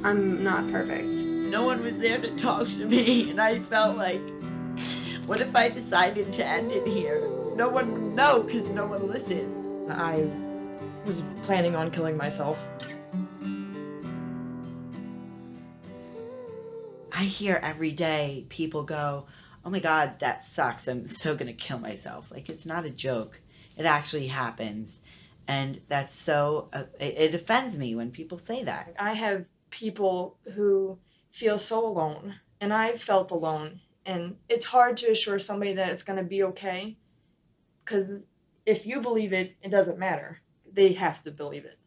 I'm not perfect. No one was there to talk to me, and I felt like, what if I decided to end it here? No one would know because no one listens. I was planning on killing myself. I hear every day people go, oh my God, that sucks. I'm so gonna kill myself. Like, it's not a joke. It actually happens. And that's so, it offends me when people say that. I have people who feel so alone, and I felt alone. And it's hard to assure somebody that it's going to be okay, because if you believe it, it doesn't matter. They have to believe it.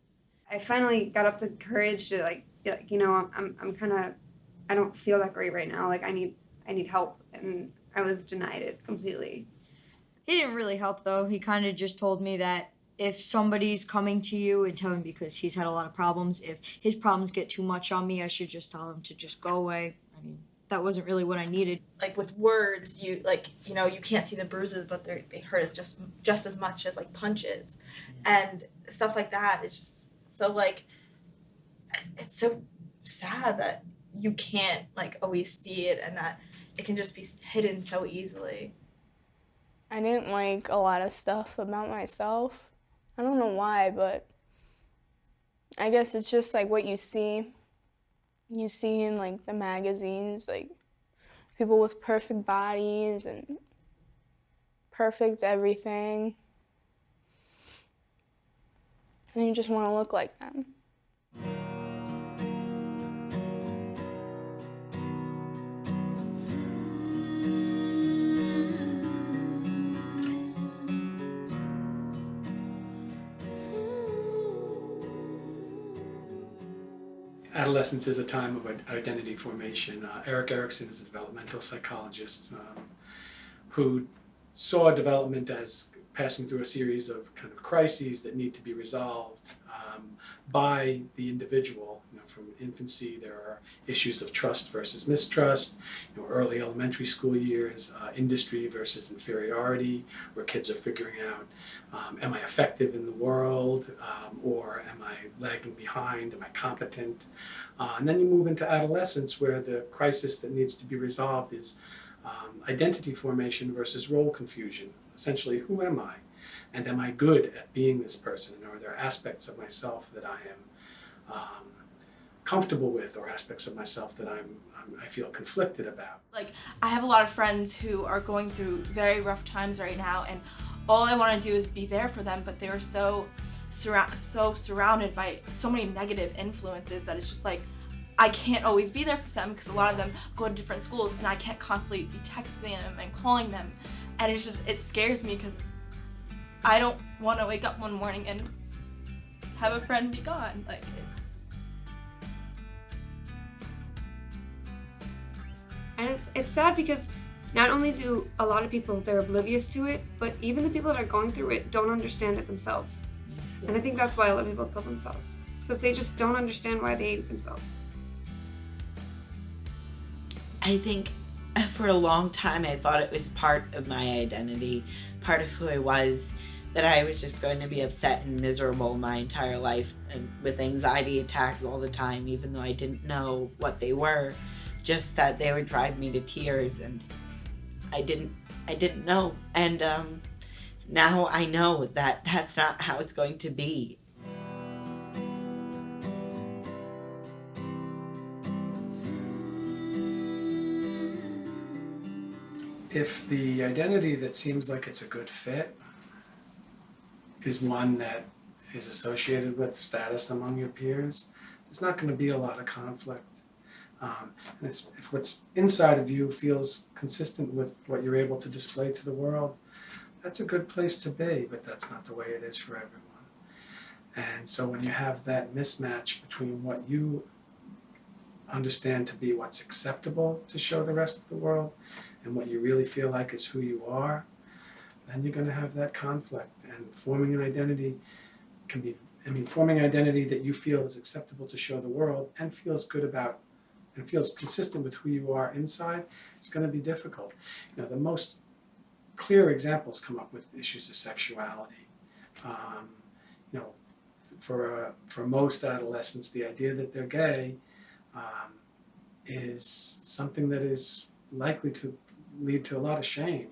I finally got up the courage to be like, I'm kind of, I don't feel that great right now. Like I need help, and I was denied it completely. He didn't really help though. He kind of just told me that if somebody's coming to you and tell him, because he's had a lot of problems, if his problems get too much on me, I should just tell him to just go away. I mean, that wasn't really what I needed. Like with words, you can't see the bruises, but they hurt us just as much as like punches, and stuff like that. It's just so like, it's so sad that you can't like always see it, and that it can just be hidden so easily. I didn't like a lot of stuff about myself. I don't know why, but I guess it's just like what you see. You see in like the magazines, like people with perfect bodies and perfect everything. And you just want to look like them. Adolescence is a time of identity formation. Erik Erikson is a developmental psychologist who saw development as passing through a series of kind of crises that need to be resolved by the individual. From infancy, there are issues of trust versus mistrust. Early elementary school years, industry versus inferiority, where kids are figuring out, am I effective in the world, or am I lagging behind? Am I competent? And then you move into adolescence, where the crisis that needs to be resolved is identity formation versus role confusion. Essentially, who am I? And am I good at being this person? Or are there aspects of myself that I am comfortable with, or aspects of myself that I feel conflicted about? Like, I have a lot of friends who are going through very rough times right now, and all I want to do is be there for them, but they're so surrounded by so many negative influences that it's just like, I can't always be there for them, because a lot of them go to different schools and I can't constantly be texting them and calling them, and it scares me, because I don't want to wake up one morning and have a friend be gone. Like, And it's sad because not only do a lot of people, they're oblivious to it, but even the people that are going through it don't understand it themselves. And I think that's why a lot of people kill themselves. It's because they just don't understand why they hate themselves. I think for a long time I thought it was part of my identity, part of who I was, that I was just going to be upset and miserable my entire life, and with anxiety attacks all the time, even though I didn't know what they were. Just that they would drive me to tears, and I didn't know. And now I know that that's not how it's going to be. If the identity that seems like it's a good fit is one that is associated with status among your peers, there's not going to be a lot of conflict. And if what's inside of you feels consistent with what you're able to display to the world, that's a good place to be, but that's not the way it is for everyone. And so when you have that mismatch between what you understand to be what's acceptable to show the rest of the world and what you really feel like is who you are, then you're going to have that conflict. And forming an identity can be, forming an identity that you feel is acceptable to show the world and feels good about and feels consistent with who you are inside, it's going to be difficult. The most clear examples come up with issues of sexuality. For most adolescents, the idea that they're gay is something that is likely to lead to a lot of shame.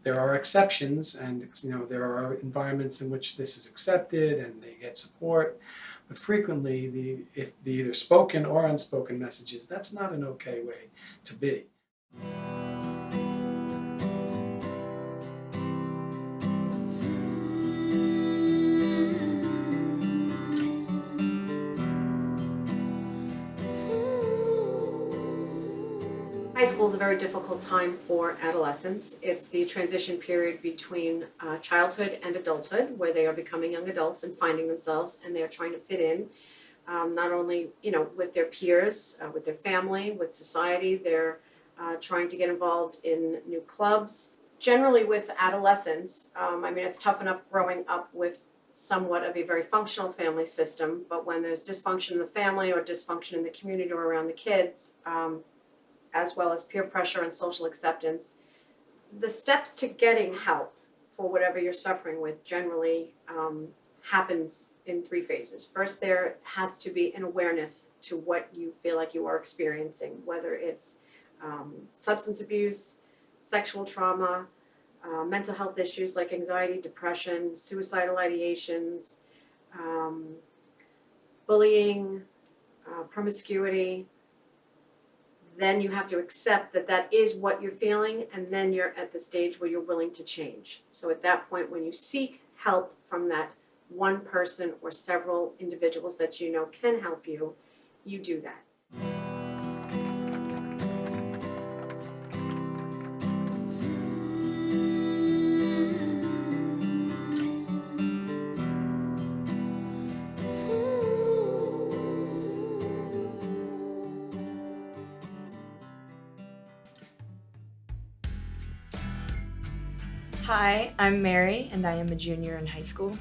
There are exceptions, and there are environments in which this is accepted and they get support, but frequently if the either spoken or unspoken messages, that's not an okay way to be. High school is a very difficult time for adolescents. It's the transition period between childhood and adulthood, where they are becoming young adults and finding themselves, and they are trying to fit in, not only with their peers, with their family, with society. They're trying to get involved in new clubs. Generally, with adolescents, it's tough enough growing up with somewhat of a very functional family system, but when there's dysfunction in the family or dysfunction in the community or around the kids, as well as peer pressure and social acceptance, the steps to getting help for whatever you're suffering with generally happens in 3 phases. First, there has to be an awareness to what you feel like you are experiencing, whether it's substance abuse, sexual trauma, mental health issues like anxiety, depression, suicidal ideations, bullying, promiscuity. Then you have to accept that that is what you're feeling, and then you're at the stage where you're willing to change. So at that point, when you seek help from that one person or several individuals that you know can help you, you do that. Hi, I'm Mary, and I am a junior in high school.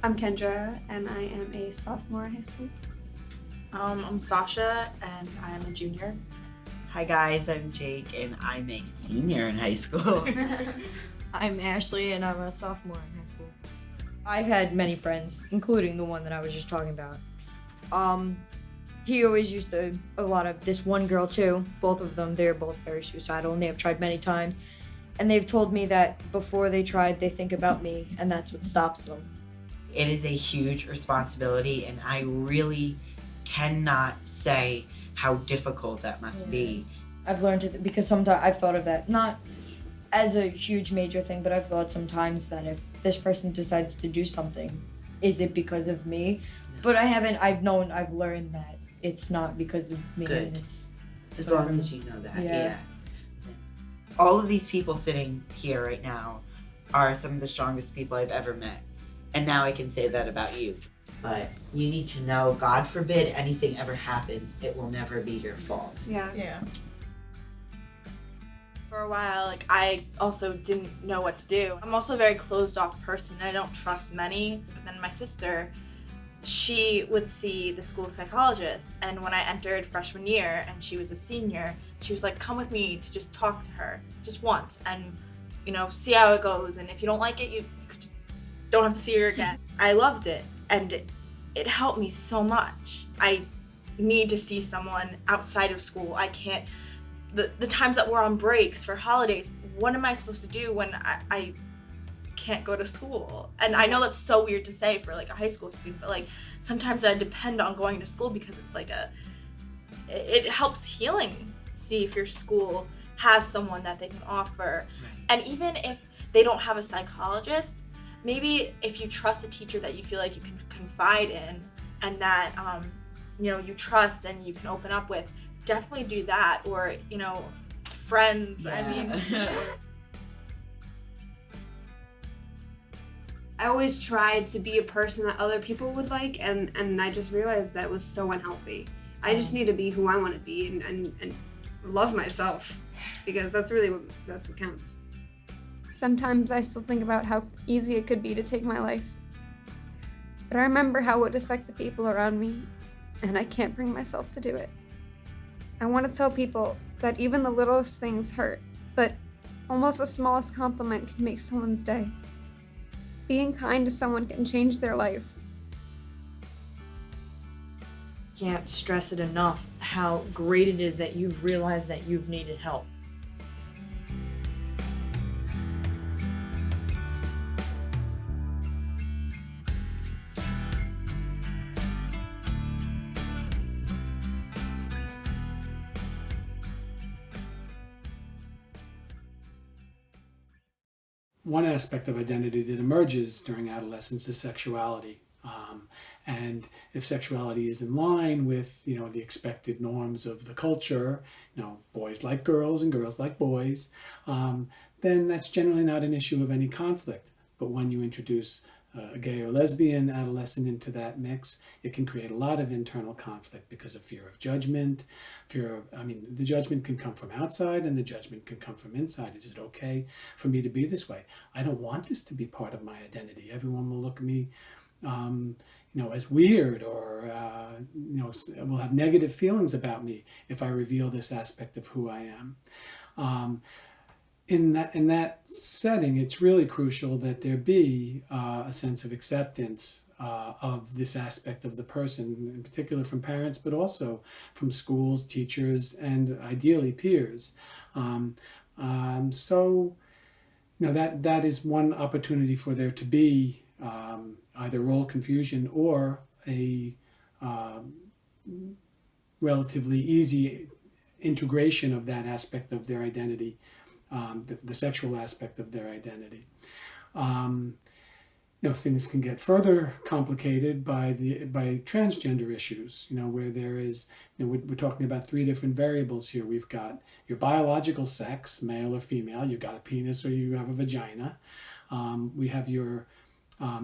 I'm Kendra, and I am a sophomore in high school. I'm Sasha, and I am a junior. Hi guys, I'm Jake, and I'm a senior in high school. I'm Ashley, and I'm a sophomore in high school. I've had many friends, including the one that I was just talking about. He always used to, this one girl too, both of them, they're both very suicidal, and they have tried many times. And they've told me that before they tried, they think about me, and that's what stops them. It is a huge responsibility, and I really cannot say how difficult that must be. I've learned it because sometimes I've thought of that, not as a huge major thing, but I've thought sometimes that if this person decides to do something, is it because of me? But I've learned that it's not because of me. Good. And it's As long as you know that, Yeah. yeah. All of these people sitting here right now are some of the strongest people I've ever met. And now I can say that about you. But you need to know, God forbid anything ever happens, it will never be your fault. Yeah. For a while, I also didn't know what to do. I'm also a very closed off person. I don't trust many. But then my sister, she would see the school psychologist, and when I entered freshman year and she was a senior, she was like, come with me to just talk to her just once and see how it goes, and if you don't like it, you don't have to see her again. I loved it, and it helped me so much. I need to see someone outside of school. I can't, the times that we're on breaks for holidays, what am I supposed to do when I can't go to school? And I know that's so weird to say for a high school student, but sometimes I depend on going to school because it's it helps healing. See if your school has someone that they can offer. Right. And even if they don't have a psychologist, maybe if you trust a teacher that you feel like you can confide in and that you trust and you can open up with, definitely do that. Or friends. Yeah. I always tried to be a person that other people would like, and I just realized that was so unhealthy. I just need to be who I want to be and love myself, because that's what counts. Sometimes I still think about how easy it could be to take my life. But I remember how it would affect the people around me, and I can't bring myself to do it. I want to tell people that even the littlest things hurt, but almost the smallest compliment can make someone's day. Being kind to someone can change their life. can't stress it enough how great it is that you've realized that you've needed help. One aspect of identity that emerges during adolescence is sexuality. And if sexuality is in line with, the expected norms of the culture, boys like girls and girls like boys, then that's generally not an issue of any conflict. But when you introduce a gay or lesbian adolescent into that mix, it can create a lot of internal conflict because of fear of judgment, the judgment can come from outside and the judgment can come from inside. Is it okay for me to be this way? I don't want this to be part of my identity. Everyone will look at me, as weird, or, will have negative feelings about me if I reveal this aspect of who I am. In that setting, it's really crucial that there be a sense of acceptance of this aspect of the person, in particular from parents, but also from schools, teachers, and ideally peers. That is one opportunity for there to be either role confusion or a relatively easy integration of that aspect of their identity. The sexual aspect of their identity. Things can get further complicated by transgender issues, where there is, we're talking about three different variables here. We've got your biological sex, male or female, you've got a penis or you have a vagina. We have your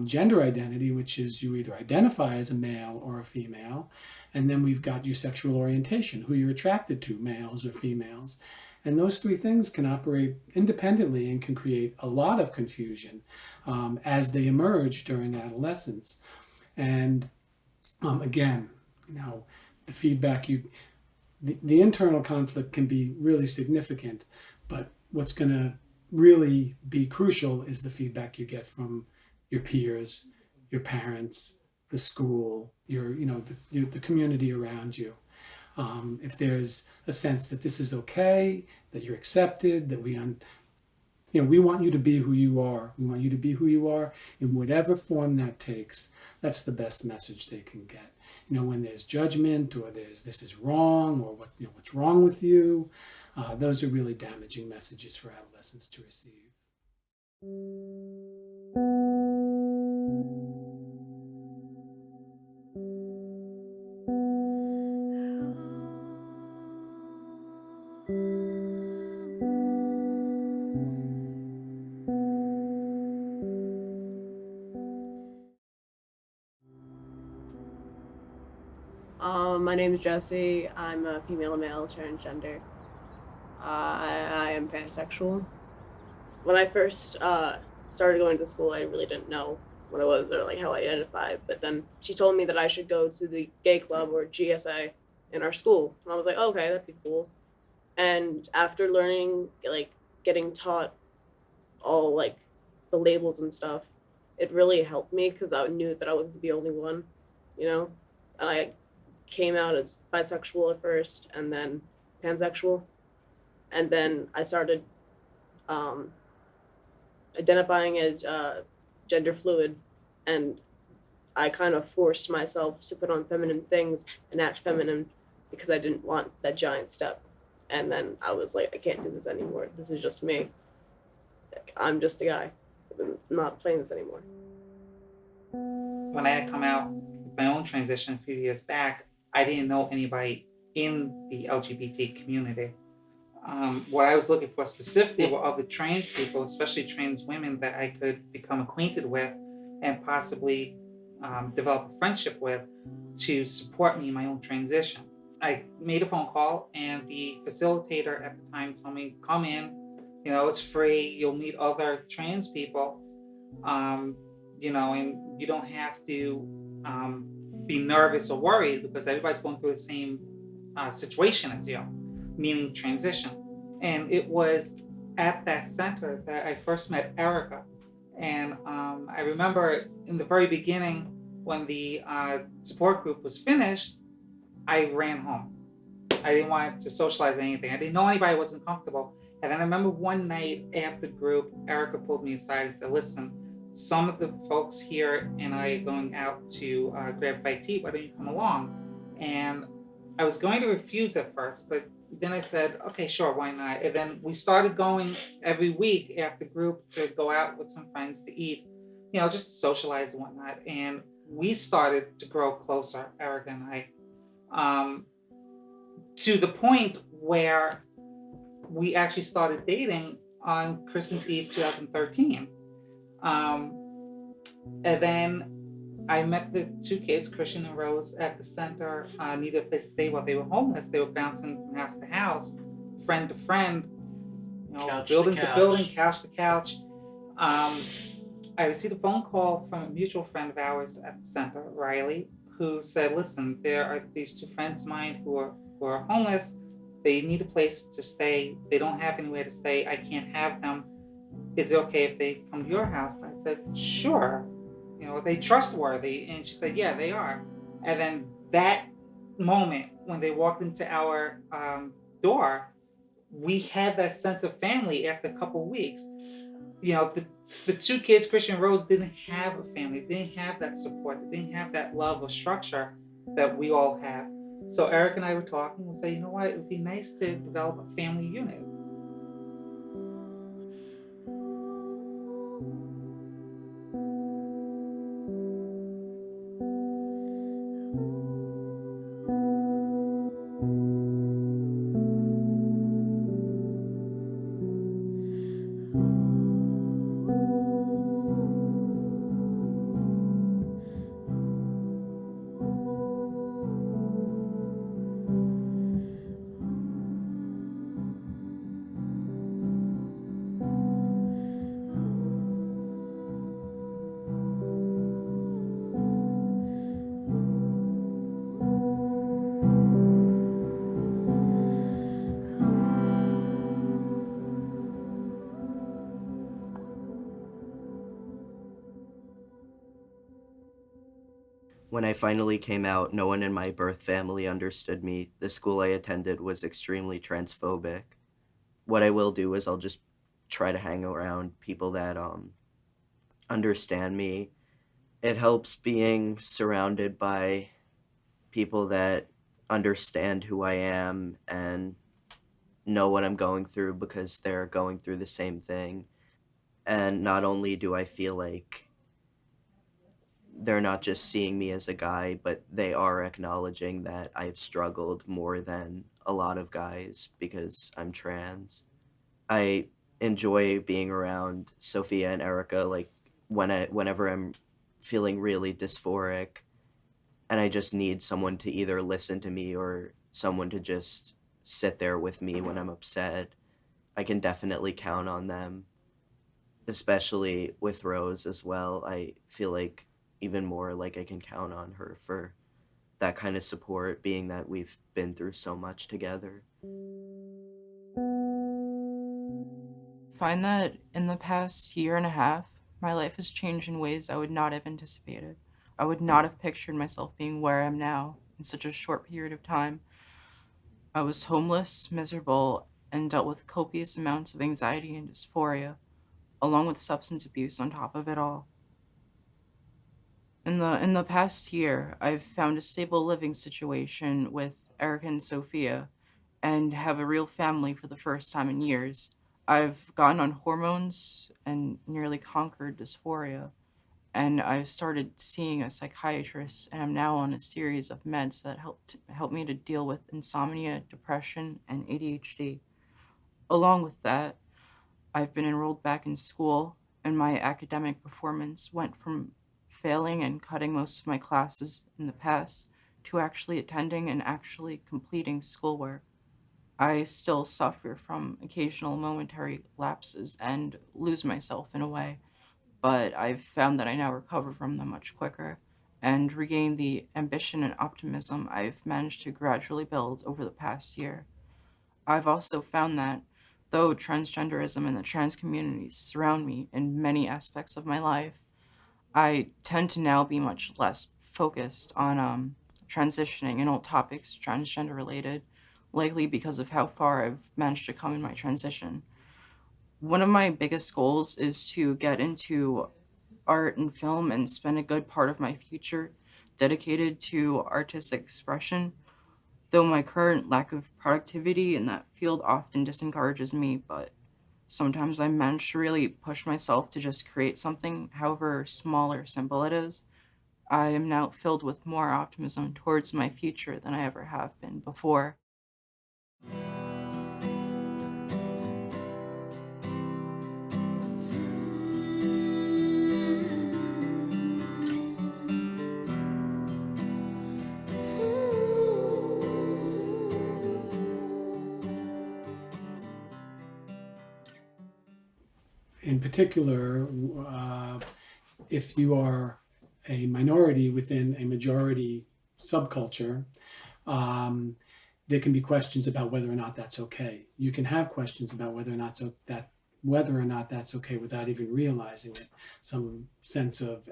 gender identity, which is you either identify as a male or a female. And then we've got your sexual orientation, who you're attracted to, males or females. And those three things can operate independently and can create a lot of confusion as they emerge during adolescence. And again, the feedback, the internal conflict can be really significant, but what's going to really be crucial is the feedback you get from your peers, your parents, the school, the community around you. If there's a sense that this is okay, that you're accepted, that we want you to be who you are. We want you to be who you are in whatever form that takes. That's the best message they can get. When there's judgment or this is wrong, or what's wrong with you, those are really damaging messages for adolescents to receive. My name is Jesse. I'm a female male transgender. I am pansexual. When I first started going to school, I really didn't know what it was or how I identified. But then she told me that I should go to the gay club or GSA in our school. And I was like, oh, okay, that'd be cool. And after learning, getting taught all the labels and stuff, it really helped me because I knew that I wasn't the only one, And I came out as bisexual at first and then pansexual. And then I started identifying as gender fluid, and I kind of forced myself to put on feminine things and act feminine because I didn't want that giant step. And then I was like, I can't do this anymore. This is just me. I'm just a guy. I'm not playing this anymore. When I had come out with my own transition a few years back, I didn't know anybody in the LGBT community. What I was looking for specifically were other trans people, especially trans women that I could become acquainted with and possibly develop a friendship with to support me in my own transition. I made a phone call and the facilitator at the time told me, come in, it's free, you'll meet other trans people, and you don't have to be nervous or worried because everybody's going through the same situation as you, meaning transition. And it was at that center that I first met Erica. And I remember in the very beginning when the support group was finished, I ran home. I didn't want to socialize anything. I didn't know anybody, wasn't comfortable. And then I remember one night after group, Erica pulled me aside and said, listen, some of the folks here and I are going out to grab a bite to eat. Why don't you come along? And I was going to refuse at first, but then I said, okay, sure, why not? And then we started going every week after group to go out with some friends to eat, just to socialize and whatnot. And we started to grow closer, Erica and I, to the point where we actually started dating on Christmas Eve 2013. And then I met the two kids, Christian and Rose, at the center, needed a place to stay while they were homeless. They were bouncing from house to house, friend to friend, Couch building to to couch. building, couch to couch. I received a phone call from a mutual friend of ours at the center, Riley, who said, listen, there are these two friends of mine who are homeless. They need a place to stay. They don't have anywhere to stay. I can't have them. Is it okay if they come to your house? And I said, sure. Are they trustworthy? And she said, yeah, they are. And then that moment when they walked into our door, we had that sense of family after a couple of weeks. The two kids, Christian and Rose, didn't have a family. They didn't have that support. They didn't have that love or structure that we all have. So Eric and I were talking and said, you know what, it would be nice to develop a family unit. When I finally came out, no one in my birth family understood me. The school I attended was extremely transphobic. What I will do is I'll just try to hang around people that understand me. It helps being surrounded by people that understand who I am and know what I'm going through because they're going through the same thing. And not only do I feel like they're not just seeing me as a guy, but they are acknowledging that I've struggled more than a lot of guys because I'm trans. I enjoy being around Sophia and Erica, like whenever I'm feeling really dysphoric and I just need someone to either listen to me or someone to just sit there with me when I'm upset. I can definitely count on them, especially with Rose as well. I feel like even more like I can count on her for that kind of support, being that we've been through so much together. Find that in the past year and a half, my life has changed in ways I would not have anticipated. I would not have pictured myself being where I am now in such a short period of time. I was homeless, miserable, and dealt with copious amounts of anxiety and dysphoria, along with substance abuse on top of it all. In the past year, I've found a stable living situation with Erica and Sophia and have a real family for the first time in years. I've gotten on hormones and nearly conquered dysphoria, and I've started seeing a psychiatrist, and I'm now on a series of meds that help me to deal with insomnia, depression, and ADHD. Along with that, I've been enrolled back in school, and my academic performance went from failing and cutting most of my classes in the past to actually attending and actually completing schoolwork. I still suffer from occasional momentary lapses and lose myself in a way, but I've found that I now recover from them much quicker and regain the ambition and optimism I've managed to gradually build over the past year. I've also found that though transgenderism and the trans communities surround me in many aspects of my life, I tend to now be much less focused on transitioning and all topics transgender related, likely because of how far I've managed to come in my transition. One of my biggest goals is to get into art and film and spend a good part of my future dedicated to artistic expression, though my current lack of productivity in that field often disencourages me, but sometimes I manage to really push myself to just create something, however small or simple it is. I am now filled with more optimism towards my future than I ever have been before. In particular, if you are a minority within a majority subculture, there can be questions about whether or not that's okay. You can have questions about whether or not that's okay without even realizing it. Some sense of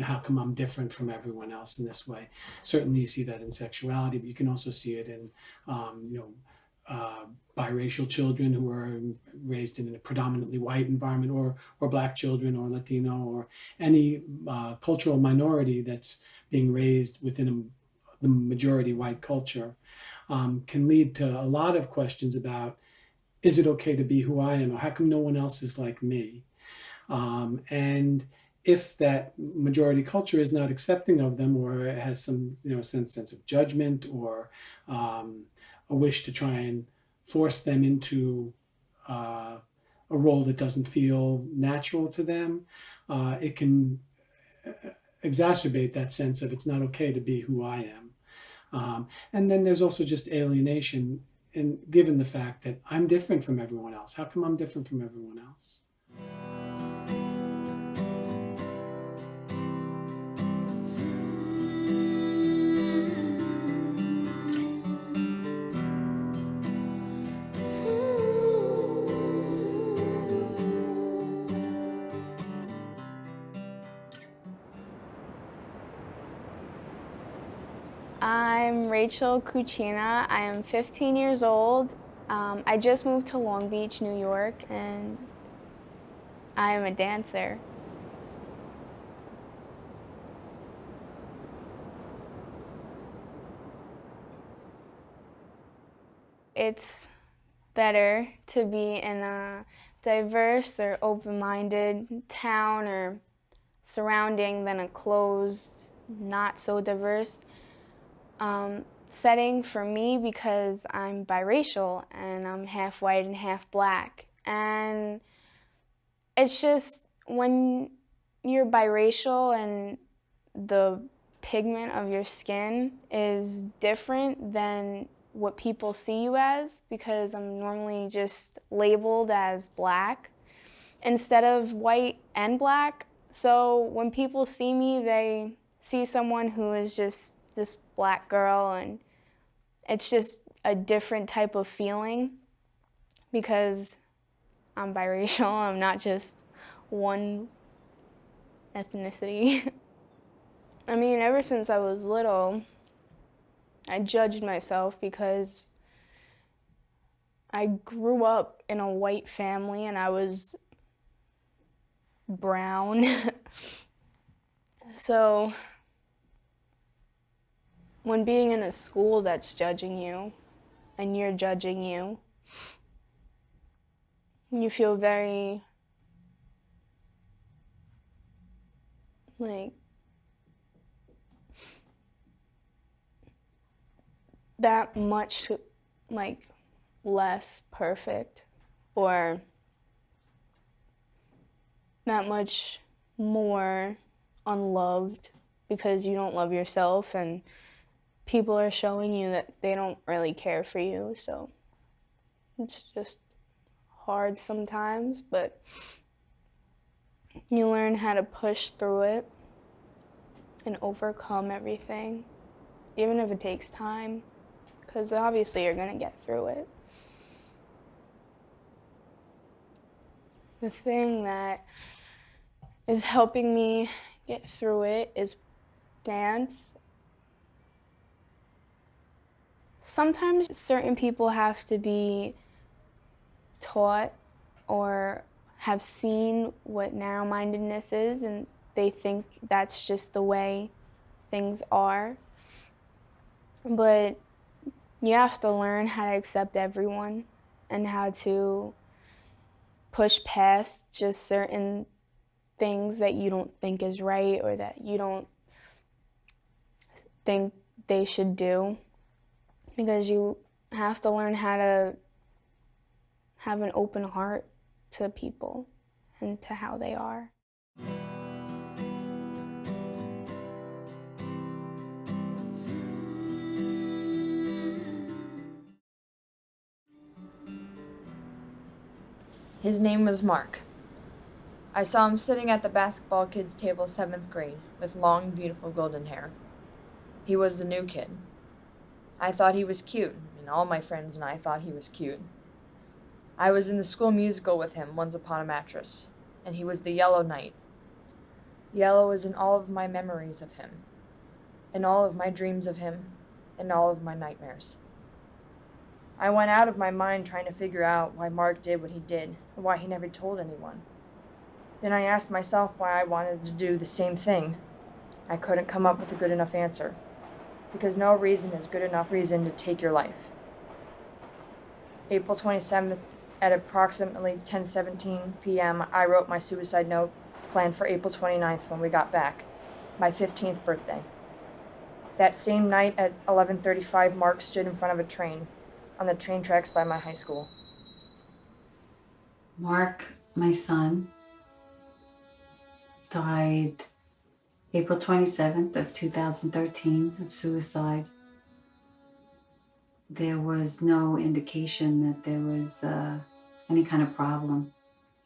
how come I'm different from everyone else in this way. Certainly, you see that in sexuality, but you can also see it in biracial children who are raised in a predominantly white environment, or black children, or Latino, or any cultural minority that's being raised within the majority white culture, can lead to a lot of questions about, is it okay to be who I am, or how come no one else is like me? And if that majority culture is not accepting of them, or has some sense of judgment, or a wish to try and force them into a role that doesn't feel natural to them, it can exacerbate that sense of it's not okay to be who I am. And then there's also just alienation, and given the fact that I'm different from everyone else. How come I'm different from everyone else? I'm Rachel Cucina. I am 15 years old. I just moved to Long Beach, New York, and I am a dancer. It's better to be in a diverse or open-minded town or surrounding than a closed, not so diverse setting for me, because I'm biracial and I'm half white and half black. And it's just when you're biracial and the pigment of your skin is different than what people see you as, because I'm normally just labeled as black instead of white and black. So when people see me, they see someone who is just this black girl, and it's just a different type of feeling because I'm biracial. I'm not just one ethnicity. I mean, ever since I was little, I judged myself because I grew up in a white family and I was brown. So when being in a school that's judging you and you're judging you, you feel very that much less perfect, or that much more unloved because you don't love yourself and people are showing you that they don't really care for you. So it's just hard sometimes, but you learn how to push through it and overcome everything, even if it takes time, because obviously you're going to get through it. The thing that is helping me get through it is dance. Sometimes certain people have to be taught or have seen what narrow-mindedness is, and they think that's just the way things are. But you have to learn how to accept everyone and how to push past just certain things that you don't think is right or that you don't think they should do, because you have to learn how to have an open heart to people and to how they are. His name was Mark. I saw him sitting at the basketball kids' table 7th grade with long, beautiful golden hair. He was the new kid. I thought he was cute, and all my friends and I thought he was cute. I was in the school musical with him, Once Upon a Mattress, and he was the Yellow Knight. Yellow is in all of my memories of him, in all of my dreams of him, and all of my nightmares. I went out of my mind trying to figure out why Mark did what he did, and why he never told anyone. Then I asked myself why I wanted to do the same thing. I couldn't come up with a good enough answer, because no reason is good enough reason to take your life. April 27th, at approximately 10:17 p.m., I wrote my suicide note, planned for April 29th when we got back, my 15th birthday. That same night at 11:35, Mark stood in front of a train, on the train tracks by my high school. Mark, my son, died April 27th of 2013 of suicide. There was no indication that there was any kind of problem.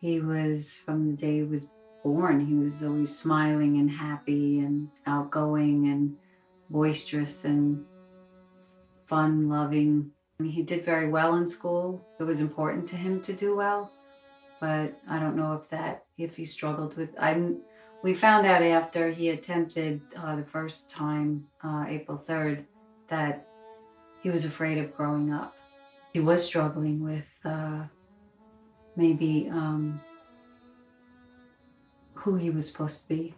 He was, from the day he was born, he was always smiling and happy and outgoing and boisterous and fun-loving. He did very well in school. It was important to him to do well, but I don't know if he struggled with, we found out after he attempted the first time, April 3rd, that he was afraid of growing up. He was struggling with maybe who he was supposed to be.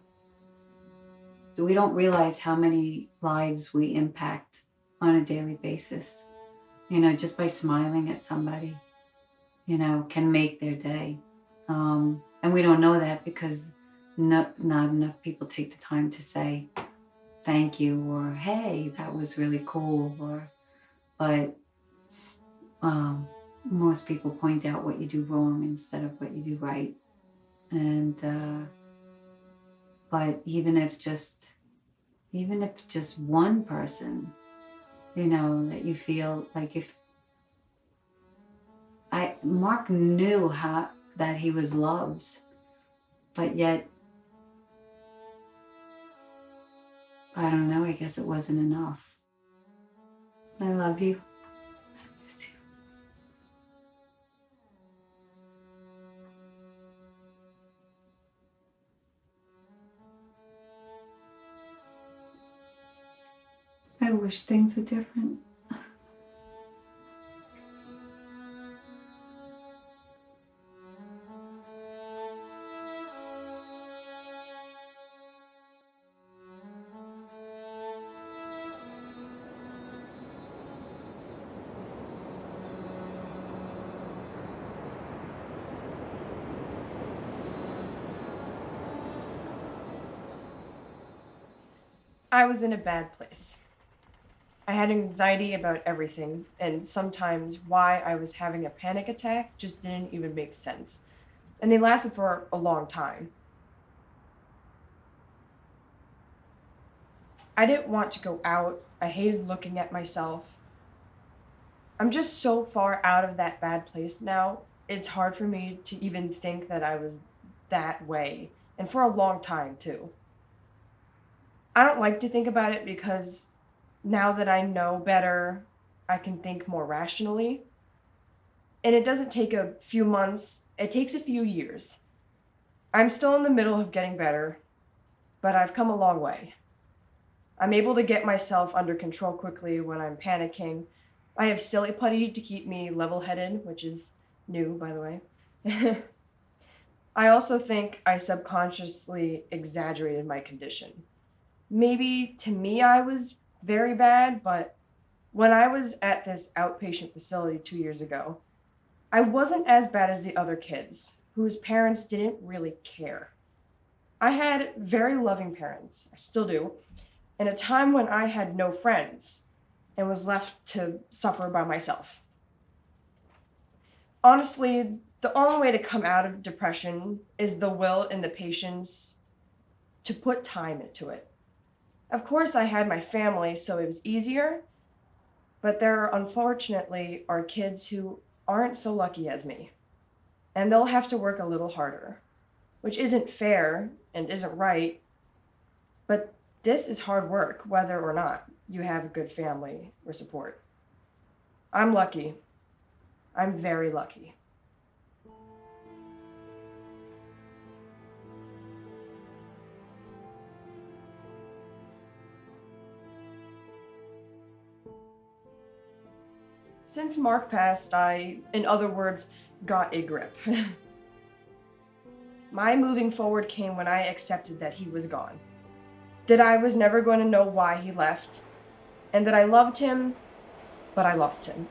So we don't realize how many lives we impact on a daily basis. You know, just by smiling at somebody, you know, can make their day. And we don't know that because not enough people take the time to say thank you or hey, that was really cool, but most people point out what you do wrong instead of what you do right. And but even if just one person, you know, that you feel like, if Mark knew that he was loved, but yet, I don't know, I guess it wasn't enough. I love you. I miss you. I wish things were different. I was in a bad place. I had anxiety about everything, and sometimes why I was having a panic attack just didn't even make sense. And they lasted for a long time. I didn't want to go out. I hated looking at myself. I'm just so far out of that bad place now, it's hard for me to even think that I was that way, and for a long time too. I don't like to think about it because now that I know better, I can think more rationally. And it doesn't take a few months, it takes a few years. I'm still in the middle of getting better, but I've come a long way. I'm able to get myself under control quickly when I'm panicking, I have silly putty to keep me level-headed, which is new, by the way. I also think I subconsciously exaggerated my condition. Maybe to me I was very bad, but when I was at this outpatient facility 2 years ago, I wasn't as bad as the other kids, whose parents didn't really care. I had very loving parents, I still do, in a time when I had no friends and was left to suffer by myself. Honestly, the only way to come out of depression is the will and the patience to put time into it. Of course, I had my family, so it was easier, but there unfortunately are kids who aren't so lucky as me, and they'll have to work a little harder, which isn't fair and isn't right, but this is hard work, whether or not you have a good family or support. I'm lucky. I'm very lucky. Since Mark passed, I, in other words, got a grip. My moving forward came when I accepted that he was gone, that I was never going to know why he left, and that I loved him, but I lost him.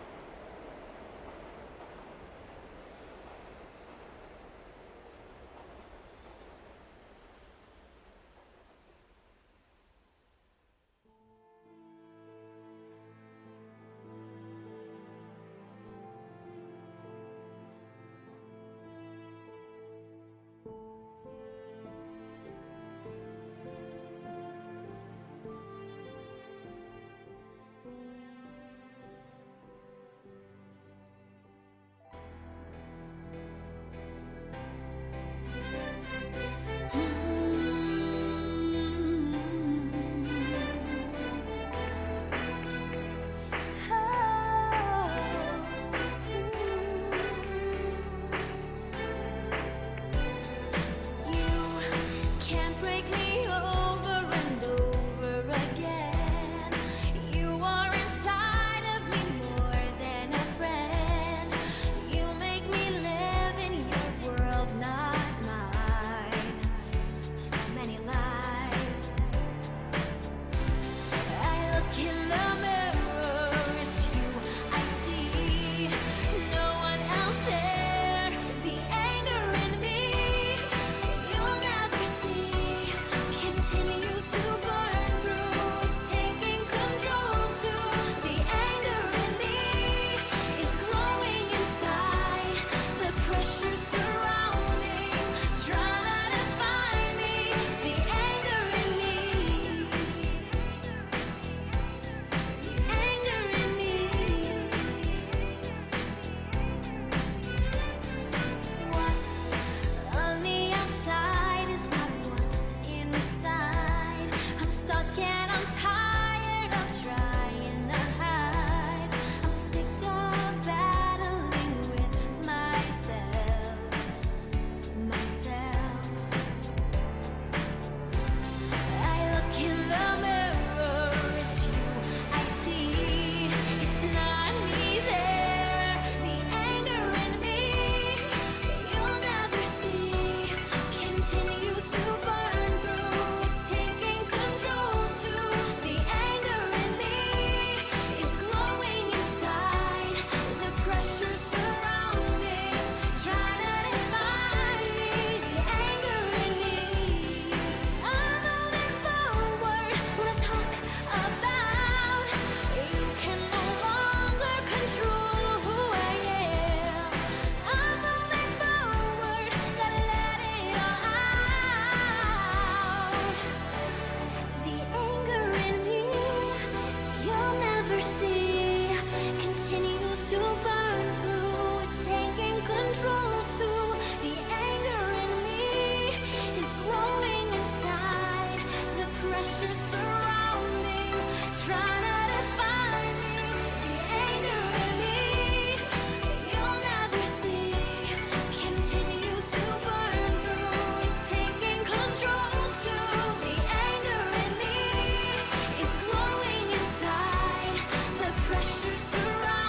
Surround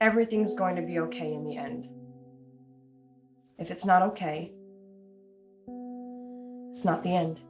everything's going to be okay in the end. If it's not okay, it's not the end.